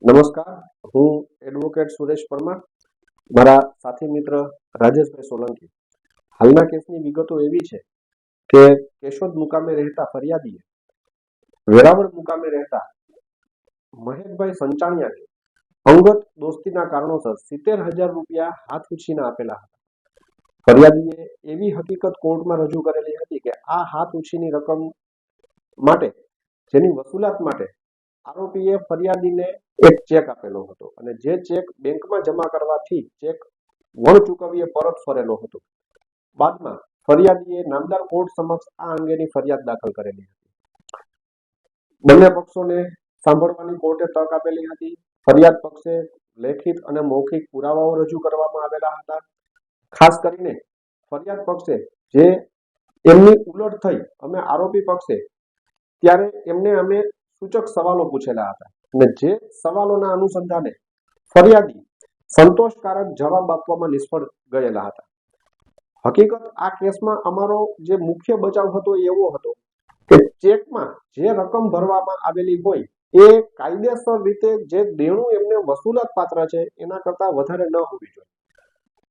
નમસ્કાર, હું એડવોકેટ સુરેશ પરમાર, મારા સાથી મિત્ર રાજેશભાઈ સોલંકી. હાલના કેસની વિગતો એવી છે કે કેશોદ મુકામે રહેતા ફરિયાદીએ વેરાવળ મુકામે રહેતા મહેશભાઈ સંચાણિયાને અંગત દોસ્તીના કારણોસર 70,000 રૂપિયા હાથ ઉછીના આપેલા હતા. ફરિયાદીએ એવી હકીકત કોર્ટમાં રજૂ કરેલી હતી કે આ હાથ ઉછીની રકમ માટે જેની વસૂલાત માટે આરોપીએ ફરિયાદીને એક ચેક આપેલો હતો અને જે ચેક બેંકમાં જમા કરવાથી ચેક વણ ચૂકવીએ પરત ફરેલો હતો. બાદમાં ફરિયાદીએ નામદાર કોર્ટ સમક્ષ આ અંગેની ફરિયાદ દાખલ કરેલી હતી. બંને પક્ષોને સાંભળવાની કોર્ટે તક આપેલી હતી. ફરિયાદ પક્ષે લેખિત અને મૌખિક પુરાવાઓ રજૂ કરવામાં આવેલા હતા. ખાસ કરીને ફરિયાદ પક્ષે જે એમની ઉલટ થઈ અમે આરોપી પક્ષે ત્યારે એમને અમે સૂચક સવાલો પૂછેલા હતા અને જે સવાલોના અનુસંધાને ફરિયાદી સંતોષકારક જવાબ આપવામાં નિષ્ફળ ગયેલા હતા. હકીકત આ કેસમાં અમારો જે મુખ્ય બચાવ હતો એવો હતો કે ચેકમાં જે રકમ ભરવામાં આવેલી હોય એ કાયદેસર રીતે જે દેણું એમને વસૂલાત પાત્ર છે એના કરતા વધારે ન હોવી જોઈએ.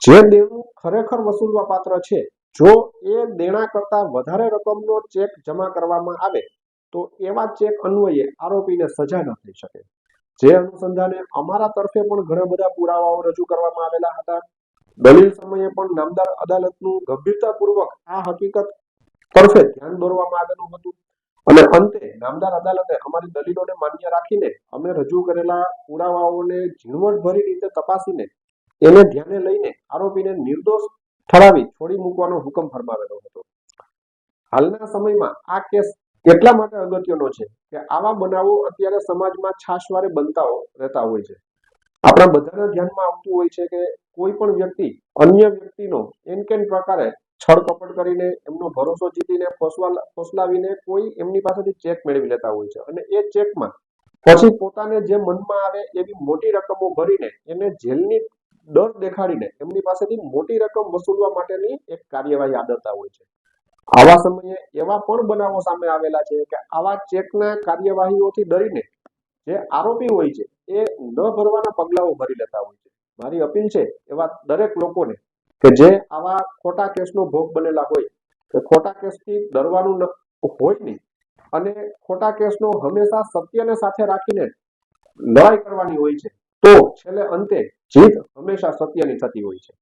જે દેણું ખરેખર વસૂલવા પાત્ર છે, જો એ દેણા કરતા વધારે રકમનો ચેક જમા કરવામાં આવે તો એવા ચેક અન્વયે આરોપીને સજા ન થઈ શકે. જે અનુસંધાને અમારા તરફે પણ ઘણા બધા પુરાવાઓ રજૂ કરવામાં આવેલા હતા. દલીલ સમયે પણ નામદાર અદાલતનું ગંભીરતાપૂર્વક આ હકીકત તરફે ધ્યાન દોરવામાં આવેલું હતું અને અંતે નામદાર અદાલતે અમારી દલીલોને માન્ય રાખીને અમે રજૂ કરેલા પુરાવાઓને ઝીણવટભરી રીતે તપાસીને એને ધ્યાને લઈને આરોપીને નિર્દોષ ઠરાવી છોડી મૂકવાનો હુકમ ફરમાવેલો હતો. હાલના સમયમાં આ કેસ એટલા માટે અગત્યનો છે કે આવા બનાવો અત્યારે સમાજમાં છાશવારે બનતા રહેતા હોય છે. આપણા બધાના ધ્યાનમાં આવતું હોય છે કે કોઈ પણ વ્યક્તિ અન્ય વ્યક્તિનો એનકેન પ્રકારે છળકપટ કરીને એમનો ભરોસો જીતીને ફોસલાવીને કોઈ એમની પાસેથી ચેક મેળવી લેતા હોય છે અને એ ચેકમાં પછી પોતાને જે મનમાં આવે એવી મોટી રકમો ભરીને એને જેલની ડર દેખાડીને એમની પાસેથી મોટી રકમ વસૂલવા માટેની એક કાર્યવાહી આદરતા હોય છે. આવા સમયે એવા પણ બનાવો સામે આવેલા છે કે આવા ચેકના કાર્યવાહીઓથી ડરીને જે આરોપી હોય છે એ ન ભરવાના પગલાઓ ભરી લેતા હોય છે. મારી અપીલ છે એવા દરેક લોકોને કે જે આવા ખોટા કેસનો ભોગ બનેલા હોય કે ખોટા કેસથી ડરવાનું હોય નહીં અને ખોટા કેસનો હંમેશા સત્યને સાથે રાખીને લડાઈ કરવાની હોય છે તો છેલ્લે અંતે જીત હંમેશા સત્યની થતી હોય છે.